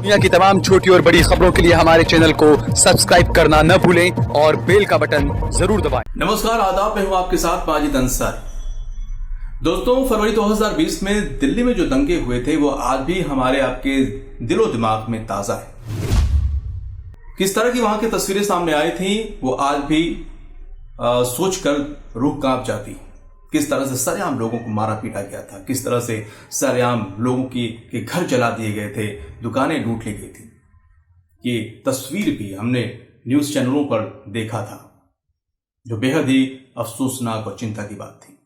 दुनिया की तमाम छोटी और बड़ी खबरों के लिए हमारे चैनल को सब्सक्राइब करना न भूलें और बेल का बटन जरूर दबाएं। नमस्कार, आदाब, मैं हूं आपके साथ माजिद अंसारी। दोस्तों, फरवरी 2020 में दिल्ली में जो दंगे हुए थे वो आज भी हमारे आपके दिलो दिमाग में ताजा है। किस तरह की वहां की तस्वीरें सामने आई थी वो आज भी सोचकर रूह कांप जाती। किस तरह से सरेआम लोगों को मारा पीटा गया था, किस तरह से सरेआम लोगों के घर जला दिए गए थे, दुकानें लूट ली गई थी। ये तस्वीर भी हमने न्यूज चैनलों पर देखा था, जो बेहद ही अफसोसनाक और चिंता की बात थी।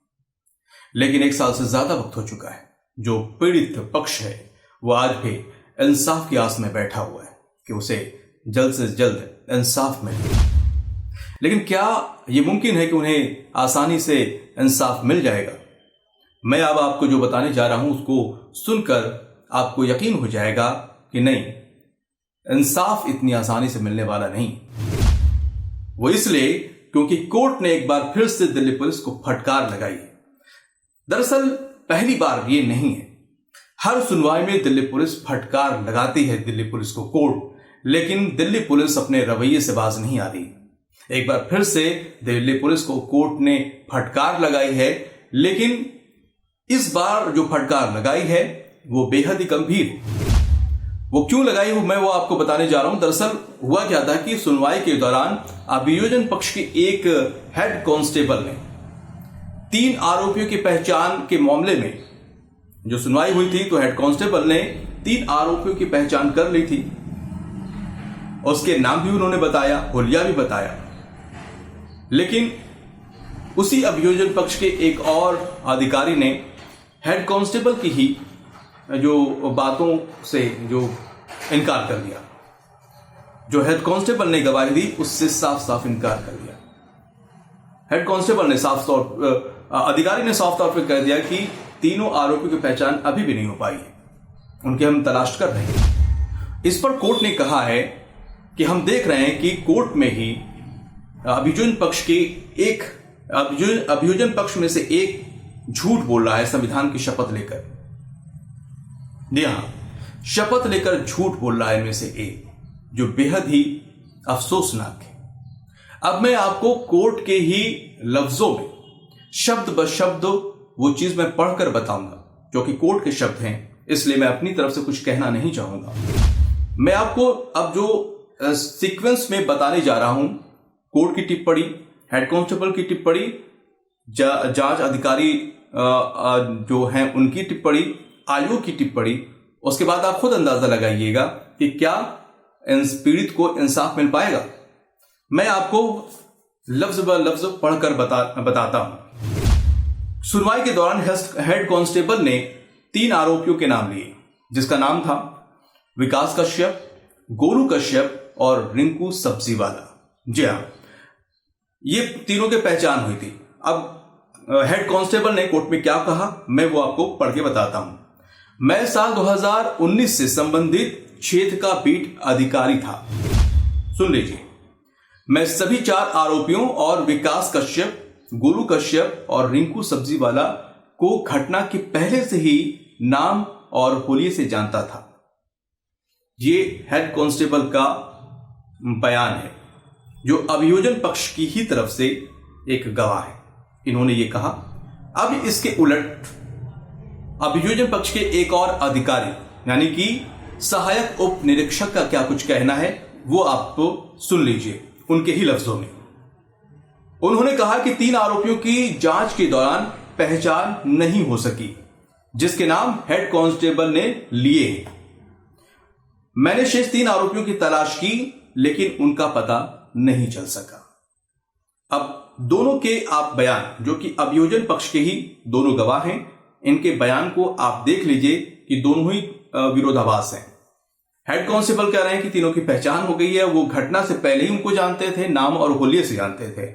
लेकिन 1 साल से ज्यादा वक्त हो चुका है। जो पीड़ित पक्ष है वो आज भी इंसाफ की आस में बैठा हुआ है कि उसे जल्द से जल्द इंसाफ मिले। लेकिन क्या यह मुमकिन है कि उन्हें आसानी से इंसाफ मिल जाएगा? मैं अब आपको जो बताने जा रहा हूं उसको सुनकर आपको यकीन हो जाएगा कि नहीं, इंसाफ इतनी आसानी से मिलने वाला नहीं। वो इसलिए क्योंकि कोर्ट ने एक बार फिर से दिल्ली पुलिस को फटकार लगाई है। दरअसल पहली बार ये नहीं है। हर सुनवाई में दिल्ली पुलिस फटकार लगाती है दिल्ली पुलिस को कोर्ट, लेकिन दिल्ली पुलिस अपने रवैये से बाज नहीं आ रही। एक बार फिर से दिल्ली पुलिस को कोर्ट ने फटकार लगाई है, लेकिन इस बार जो फटकार लगाई है वो बेहद ही गंभीर है। वो क्यों लगाई मैं वो आपको बताने जा रहा हूं। दरअसल हुआ क्या था कि सुनवाई के दौरान अभियोजन पक्ष के एक हेड कांस्टेबल ने 3 आरोपियों की पहचान के मामले में जो सुनवाई हुई थी, तो हेड कांस्टेबल ने 3 आरोपियों की पहचान कर ली थी। उसके नाम भी उन्होंने बताया, हुलिया भी बताया। लेकिन उसी अभियोजन पक्ष के एक और अधिकारी ने हेड कांस्टेबल की ही जो बातों से जो इनकार कर दिया। जो हेड कांस्टेबल ने गवाही दी उससे साफ साफ इनकार कर दिया। हेड कांस्टेबल ने अधिकारी ने साफ तौर पर कह दिया कि तीनों आरोपियों की पहचान अभी भी नहीं हो पाई है, उनकी हम तलाश कर रहे हैं। इस पर कोर्ट ने कहा है कि हम देख रहे हैं कि कोर्ट में ही अभियोजन पक्ष में से एक झूठ बोल रहा है संविधान की शपथ लेकर। जी हां, शपथ लेकर झूठ बोल रहा है इनमें से एक, जो बेहद ही अफसोसनाक है। अब मैं आपको कोर्ट के ही लफ्जों में शब्द ब शब्द वो चीज मैं पढ़कर बताऊंगा, जो कि कोर्ट के शब्द हैं, इसलिए मैं अपनी तरफ से कुछ कहना नहीं चाहूंगा। मैं आपको अब जो सीक्वेंस में बताने जा रहा हूं, कोर्ट की टिप्पणी, हेड कांस्टेबल की टिप्पणी, जांच अधिकारी जो हैं उनकी टिप्पणी, आयोग की टिप्पणी, उसके बाद आप खुद अंदाजा लगाइएगा कि क्या पीड़ित को इंसाफ मिल पाएगा। मैं आपको लफ्ज ब लफ्ज पढ़कर बताता हूं। सुनवाई के दौरान हेड कांस्टेबल ने 3 आरोपियों के नाम लिए, जिसका नाम था विकास कश्यप, गोलू कश्यप और रिंकू सब्जीवाला। जी हां, ये तीनों की पहचान हुई थी। अब हेड कांस्टेबल ने कोर्ट में क्या कहा मैं वो आपको पढ़ के बताता हूं। मैं साल 2019 से संबंधित क्षेत्र का बीट अधिकारी था। सुन लीजिए, मैं सभी 4 आरोपियों और विकास कश्यप, गोलू कश्यप और रिंकू सब्जीवाला को घटना के पहले से ही नाम और हुलिये से जानता था। ये हेड कांस्टेबल का बयान है, जो अभियोजन पक्ष की ही तरफ से एक गवाह है। इन्होंने ये कहा। अब इसके उलट अभियोजन पक्ष के एक और अधिकारी यानी कि सहायक उप निरीक्षक का क्या कुछ कहना है वो आपको सुन लीजिए उनके ही लफ्जों में। उन्होंने कहा कि 3 आरोपियों की जांच के दौरान पहचान नहीं हो सकी, जिसके नाम हेड कांस्टेबल ने लिए हैं। मैंने शेष 3 आरोपियों की तलाश की, लेकिन उनका पता नहीं चल सका। अब दोनों के आप बयान, जो कि अभियोजन पक्ष के ही दोनों गवाह हैं, इनके बयान को आप देख लीजिए कि दोनों ही विरोधाभास हैं। हेड कांस्टेबल कह रहे हैं कि तीनों की पहचान हो गई है, वो घटना से पहले ही उनको जानते थे, नाम और हुलिये से जानते थे।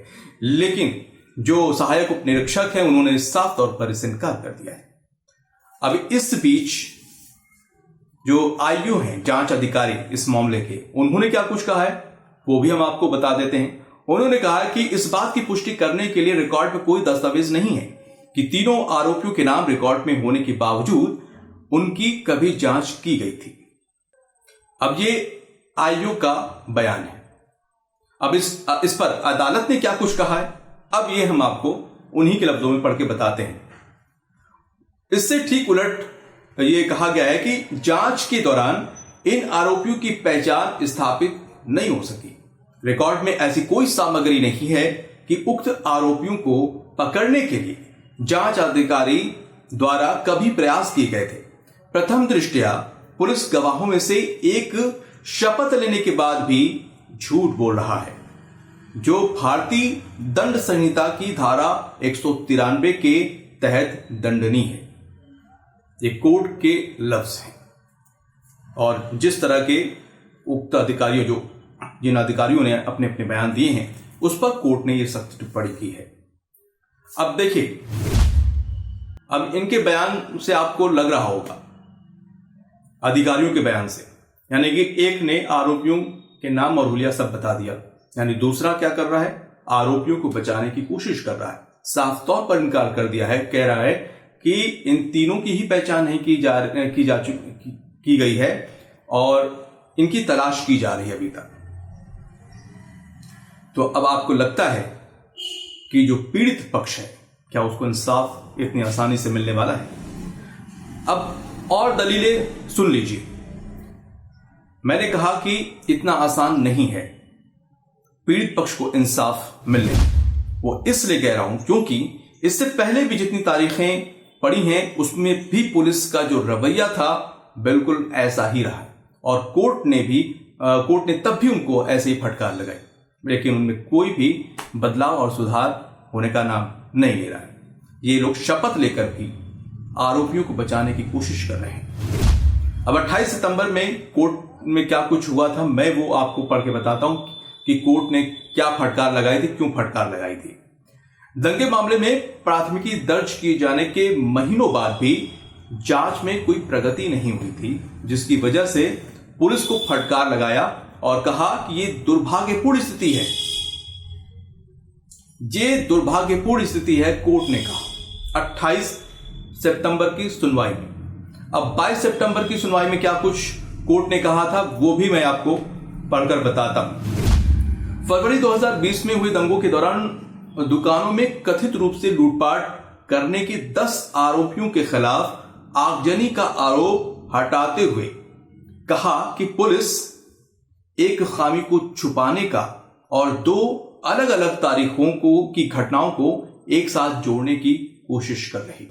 लेकिन जो सहायक उप निरीक्षक है उन्होंने साफ तौर पर इसे इनकार कर दिया है। अब इस बीच जो आईयू हैं, जांच अधिकारी इस मामले के, उन्होंने क्या कुछ कहा है वो भी हम आपको बता देते हैं। उन्होंने कहा कि इस बात की पुष्टि करने के लिए रिकॉर्ड में कोई दस्तावेज नहीं है कि तीनों आरोपियों के नाम रिकॉर्ड में होने के बावजूद उनकी कभी जांच की गई थी। अब ये आयोग का बयान है। अब इस पर अदालत ने क्या कुछ कहा है, अब ये हम आपको उन्हीं के लफ्जों में पढ़ के बताते हैं। इससे ठीक उलट ये कहा गया है कि जांच के दौरान इन आरोपियों की पहचान स्थापित नहीं हो सकी। रिकॉर्ड में ऐसी कोई सामग्री नहीं है कि उक्त आरोपियों को पकड़ने के लिए जांच अधिकारी द्वारा कभी प्रयास किए गए थे। प्रथम दृष्टया पुलिस गवाहों में से एक शपथ लेने के बाद भी झूठ बोल रहा है, जो भारतीय दंड संहिता की धारा 193 के तहत दंडनीय है। ये कोर्ट के लफ्ज हैं और जिस तरह के उक्त अधिकारियों जिन अधिकारियों ने अपने अपने बयान दिए हैं उस पर कोर्ट ने यह सख्त टिप्पणी की है। अब देखिए, अब इनके बयान से आपको लग रहा होगा, अधिकारियों के बयान से, यानी कि एक ने आरोपियों के नाम और हुलिया सब बता दिया, यानी दूसरा क्या कर रहा है, आरोपियों को बचाने की कोशिश कर रहा है, साफ तौर पर इनकार कर दिया है, कह रहा है कि इन तीनों की ही पहचान नहीं की गई है और इनकी तलाश की जा रही है अभी तक। तो अब आपको लगता है कि जो पीड़ित पक्ष है, क्या उसको इंसाफ इतनी आसानी से मिलने वाला है? अब और दलीलें सुन लीजिए। मैंने कहा कि इतना आसान नहीं है पीड़ित पक्ष को इंसाफ मिलने, वो इसलिए कह रहा हूं क्योंकि इससे पहले भी जितनी तारीखें पड़ी हैं उसमें भी पुलिस का जो रवैया था बिल्कुल ऐसा ही रहा और कोर्ट ने तब भी उनको ऐसे ही फटकार लगाई, लेकिन उनमें कोई भी बदलाव और सुधार होने का नाम नहीं ले रहा है। ये लोग शपथ लेकर भी आरोपियों को बचाने की कोशिश कर रहे हैं। अब 28 सितंबर में कोर्ट में क्या कुछ हुआ था, मैं वो आपको पढ़ के बताता हूं कि कोर्ट ने क्या फटकार लगाई थी, क्यों फटकार लगाई थी। दंगे मामले में प्राथमिकी दर्ज किए जाने के महीनों बाद भी जांच में कोई प्रगति नहीं हुई थी, जिसकी वजह से पुलिस को फटकार लगाया और कहा कि ये दुर्भाग्यपूर्ण स्थिति है। ये दुर्भाग्यपूर्ण स्थिति है, कोर्ट ने कहा 28 सितंबर की सुनवाई में। अब 22 सितंबर की सुनवाई में क्या कुछ कोर्ट ने कहा था वो भी मैं आपको पढ़कर बताता हूं। फरवरी 2020 में हुए दंगों के दौरान दुकानों में कथित रूप से लूटपाट करने के 10 आरोपियों के खिलाफ आगजनी का आरोप हटाते हुए कहा कि पुलिस एक खामी को छुपाने का और 2 अलग अलग तारीखों की घटनाओं को एक साथ जोड़ने की कोशिश कर रही।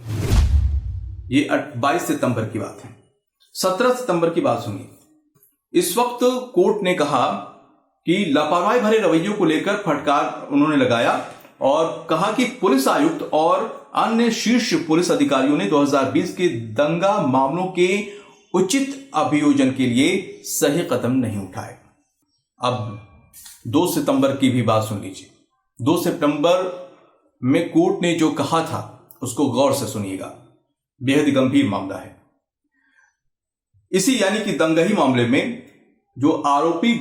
ये 22 सितंबर की बात है। 17 सितंबर की बात सुनिए। इस वक्त कोर्ट ने कहा कि लापरवाही भरे रवैयों को लेकर फटकार उन्होंने लगाया और कहा कि पुलिस आयुक्त और अन्य शीर्ष पुलिस अधिकारियों ने 2020 के दंगा मामलों के उचित अभियोजन के लिए सही कदम नहीं उठाए। अब 2 सितंबर की भी बात सुन लीजिए। 2 सितंबर में कोर्ट ने जो कहा था उसको गौर से सुनिएगा, बेहद गंभीर मामला है। इसी यानी कि दंगही मामले में जो आरोपी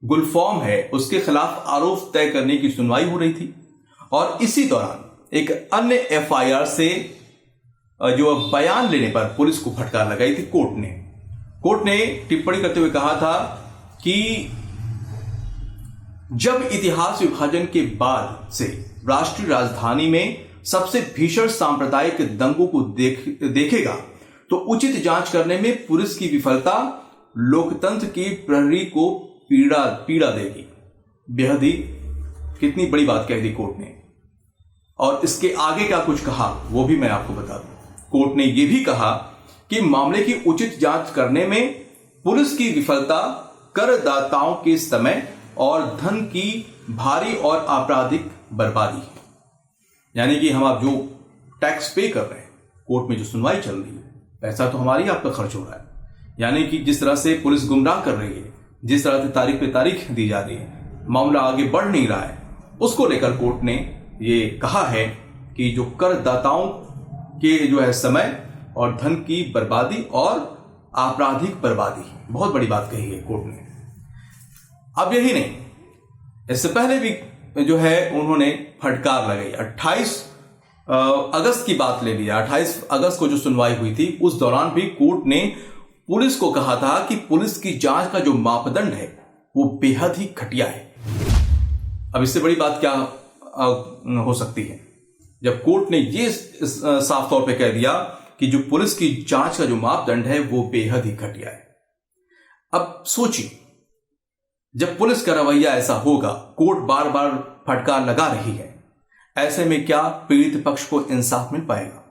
गुलफॉर्म है उसके खिलाफ आरोप तय करने की सुनवाई हो रही थी और इसी दौरान एक अन्य एफआईआर से जो बयान लेने पर पुलिस को फटकार लगाई थी कोर्ट ने टिप्पणी करते हुए कहा था कि जब इतिहास विभाजन के बाद से राष्ट्रीय राजधानी में सबसे भीषण सांप्रदायिक दंगों को देखेगा तो उचित जांच करने में पुलिस की विफलता लोकतंत्र की प्रहरी को पीड़ा देगी। बेहद ही कितनी बड़ी बात कह दी कोर्ट ने। और इसके आगे क्या कुछ कहा वो भी मैं आपको बता दूं। कोर्ट ने यह भी कहा कि मामले की उचित जांच करने में पुलिस की विफलता करदाताओं के समय और धन की भारी और आपराधिक बर्बादी है। यानी कि हम आप जो टैक्स पे कर रहे हैं, कोर्ट में जो सुनवाई चल रही है, पैसा तो हमारी आपका खर्च हो रहा है। यानी कि जिस तरह से पुलिस गुमराह कर रही है, जिस तरह से तारीख पे तारीख दी जा रही है, मामला आगे बढ़ नहीं रहा है, उसको लेकर कोर्ट ने ये कहा है कि जो करदाताओं के जो है समय और धन की बर्बादी और आपराधिक बर्बादी, बहुत बड़ी बात कही है कोर्ट ने। अब यही नहीं, इससे पहले भी जो है उन्होंने फटकार लगाई। 28 अगस्त की बात ले लिया। 28 अगस्त को जो सुनवाई हुई थी उस दौरान भी कोर्ट ने पुलिस को कहा था कि पुलिस की जांच का जो मापदंड है वो बेहद ही घटिया है। अब इससे बड़ी बात क्या हो सकती है जब कोर्ट ने ये साफ तौर पे कह दिया कि जो पुलिस की जांच का जो मापदंड है वो बेहद ही घटिया है। अब सोचिए, जब पुलिस का रवैया ऐसा होगा, कोर्ट बार बार फटकार लगा रही है, ऐसे में क्या पीड़ित पक्ष को इंसाफ मिल पाएगा?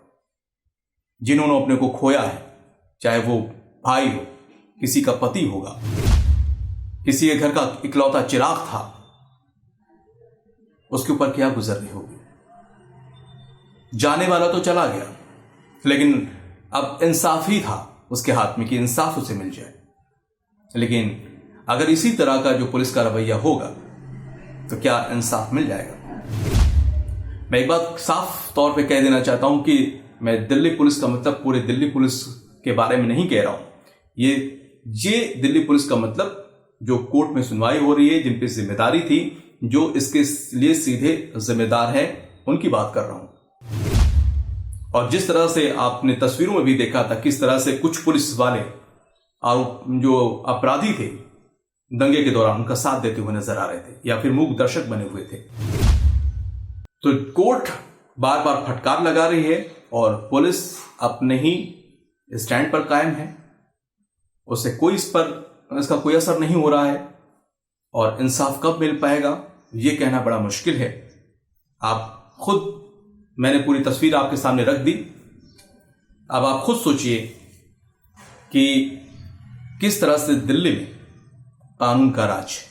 जिन्होंने अपने को खोया है, चाहे वो भाई हो, किसी का पति होगा, किसी के घर का इकलौता चिराग था, उसके ऊपर क्या गुजर रही होगी? जाने वाला तो चला गया, लेकिन अब इंसाफ ही था उसके हाथ में कि इंसाफ उसे मिल जाए। लेकिन अगर इसी तरह का जो पुलिस का रवैया होगा तो क्या इंसाफ मिल जाएगा? मैं एक बात साफ तौर पे कह देना चाहता हूं कि मैं दिल्ली पुलिस का मतलब पूरे दिल्ली पुलिस के बारे में नहीं कह रहा हूं। ये दिल्ली पुलिस का मतलब जो कोर्ट में सुनवाई हो रही है, जिन पे जिम्मेदारी थी, जो इसके लिए सीधे जिम्मेदार हैं, उनकी बात कर रहा हूं। और जिस तरह से आपने तस्वीरों में भी देखा था किस तरह से कुछ पुलिस वाले और जो अपराधी थे दंगे के दौरान उनका साथ देते हुए नजर आ रहे थे या फिर मूक दर्शक बने हुए थे। तो कोर्ट बार बार फटकार लगा रही है और पुलिस अपने ही स्टैंड पर कायम है, उससे कोई इसका कोई असर नहीं हो रहा है। और इंसाफ कब मिल पाएगा ये कहना बड़ा मुश्किल है। आप खुद, मैंने पूरी तस्वीर आपके सामने रख दी, अब आप खुद सोचिए कि किस तरह से दिल्ली में कानून का राज है।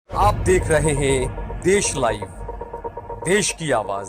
आप देख रहे हैं देश लाइव, देश की आवाज।